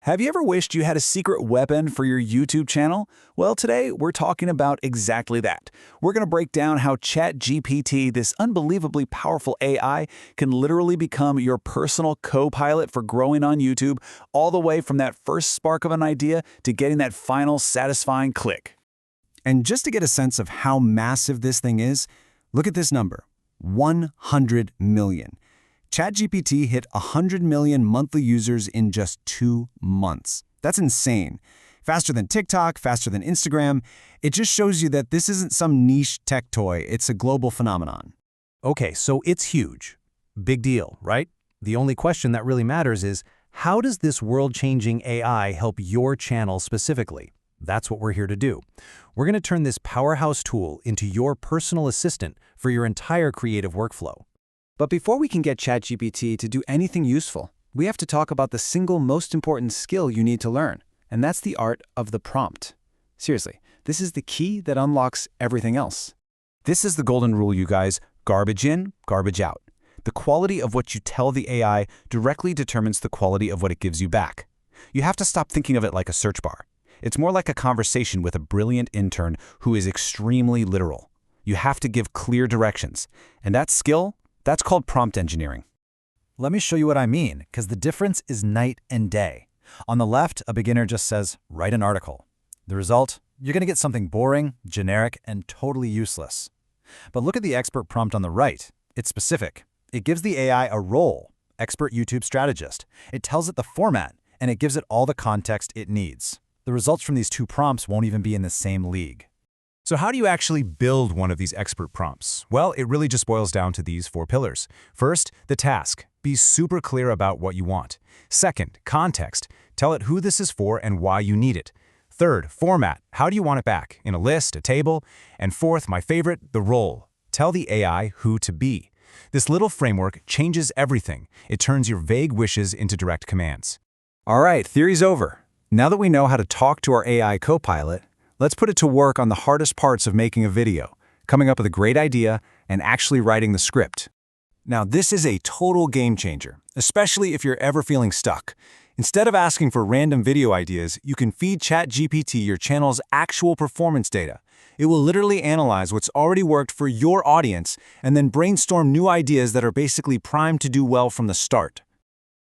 Have you ever wished you had a secret weapon for your YouTube channel? Well, today we're talking about exactly that. We're going to break down how ChatGPT, this unbelievably powerful AI, can literally become your personal co-pilot for growing on YouTube, all the way from that first spark of an idea to getting that final satisfying click. And just to get a sense of how massive this thing is, look at this number, 100 million. ChatGPT hit 100 million monthly users in just 2 months. That's insane. Faster than TikTok, faster than Instagram. It just shows you that this isn't some niche tech toy, it's a global phenomenon. Okay, so it's huge. Big deal, right? The only question that really matters is, how does this world-changing AI help your channel specifically? That's what we're here to do. We're going to turn this powerhouse tool into your personal assistant for your entire creative workflow. But before we can get ChatGPT to do anything useful, we have to talk about the single most important skill you need to learn, and that's the art of the prompt. Seriously, this is the key that unlocks everything else. This is the golden rule, you guys. Garbage in, garbage out. The quality of what you tell the AI directly determines the quality of what it gives you back. You have to stop thinking of it like a search bar. It's more like a conversation with a brilliant intern who is extremely literal. You have to give clear directions, and that skill, that's called prompt engineering. Let me show you what I mean, because the difference is night and day. On the left, a beginner just says, write an article. The result? You're going to get something boring, generic, and totally useless. But look at the expert prompt on the right. It's specific. It gives the AI a role, expert YouTube strategist. It tells it the format, and it gives it all the context it needs. The results from these two prompts won't even be in the same league. So how do you actually build one of these expert prompts? Well, it really just boils down to these 4 pillars. First, the task. Be super clear about what you want. Second, context. Tell it who this is for and why you need it. Third, format. How do you want it back? In a list, a table? And fourth, my favorite, the role. Tell the AI who to be. This little framework changes everything. It turns your vague wishes into direct commands. All right, theory's over. Now that we know how to talk to our AI co-pilot, let's put it to work on the hardest parts of making a video, coming up with a great idea and actually writing the script. Now, this is a total game changer, especially if you're ever feeling stuck. Instead of asking for random video ideas, you can feed ChatGPT your channel's actual performance data. It will literally analyze what's already worked for your audience and then brainstorm new ideas that are basically primed to do well from the start.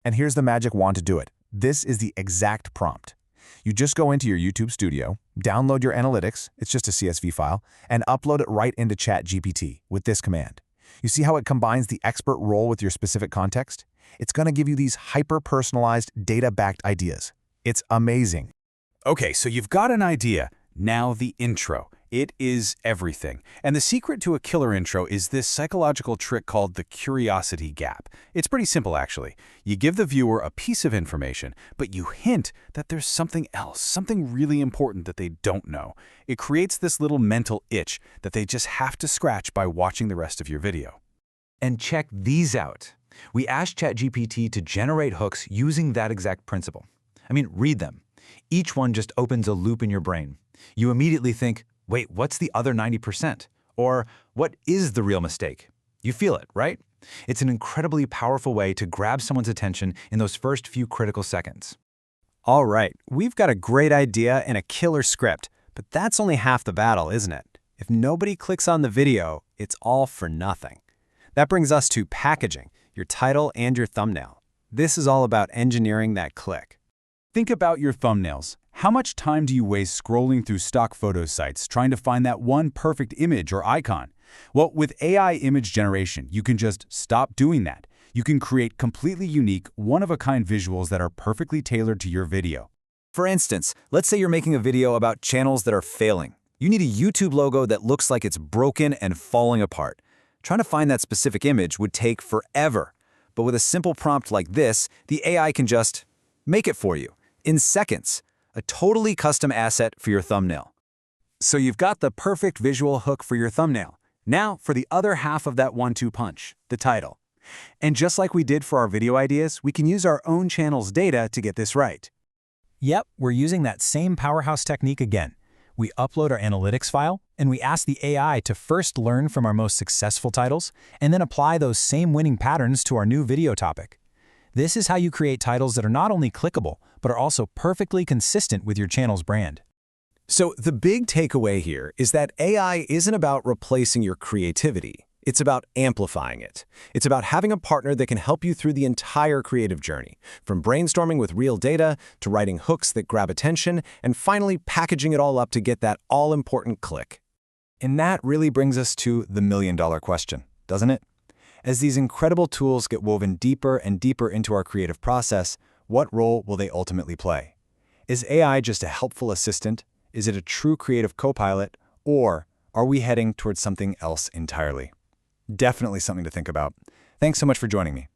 And here's the magic wand to do it. This is the exact prompt. You just go into your YouTube studio, download your analytics, it's just a CSV file, and upload it right into ChatGPT with this command. You see how it combines the expert role with your specific context? It's going to give you these hyper-personalized, data-backed ideas. It's amazing. Okay, so you've got an idea. Now the intro. It is everything. And the secret to a killer intro is this psychological trick called the curiosity gap. It's pretty simple, actually. You give the viewer a piece of information, but you hint that there's something else, something really important that they don't know. It creates this little mental itch that they just have to scratch by watching the rest of your video. And check these out. We asked ChatGPT to generate hooks using that exact principle. I mean, read them. Each one just opens a loop in your brain. You immediately think, wait, what's the other 90%? Or what is the real mistake? You feel it, right? It's an incredibly powerful way to grab someone's attention in those first few critical seconds. All right, we've got a great idea and a killer script, but that's only half the battle, isn't it? If nobody clicks on the video, it's all for nothing. That brings us to packaging, your title and your thumbnail. This is all about engineering that click. Think about your thumbnails. How much time do you waste scrolling through stock photo sites trying to find that one perfect image or icon? Well, with AI image generation, you can just stop doing that. You can create completely unique, one-of-a-kind visuals that are perfectly tailored to your video. For instance, let's say you're making a video about channels that are failing. You need a YouTube logo that looks like it's broken and falling apart. Trying to find that specific image would take forever. But with a simple prompt like this, the AI can just make it for you in seconds. A totally custom asset for your thumbnail. So you've got the perfect visual hook for your thumbnail. Now for the other half of that 1-2 punch, the title. And just like we did for our video ideas, we can use our own channel's data to get this right. Yep, we're using that same powerhouse technique again. We upload our analytics file, and we ask the AI to first learn from our most successful titles, and then apply those same winning patterns to our new video topic. This is how you create titles that are not only clickable, but are also perfectly consistent with your channel's brand. So the big takeaway here is that AI isn't about replacing your creativity. It's about amplifying it. It's about having a partner that can help you through the entire creative journey, from brainstorming with real data to writing hooks that grab attention, and finally packaging it all up to get that all-important click. And that really brings us to the million-dollar question, doesn't it? As these incredible tools get woven deeper and deeper into our creative process, what role will they ultimately play? Is AI just a helpful assistant? Is it a true creative co-pilot? Or are we heading towards something else entirely? Definitely something to think about. Thanks so much for joining me.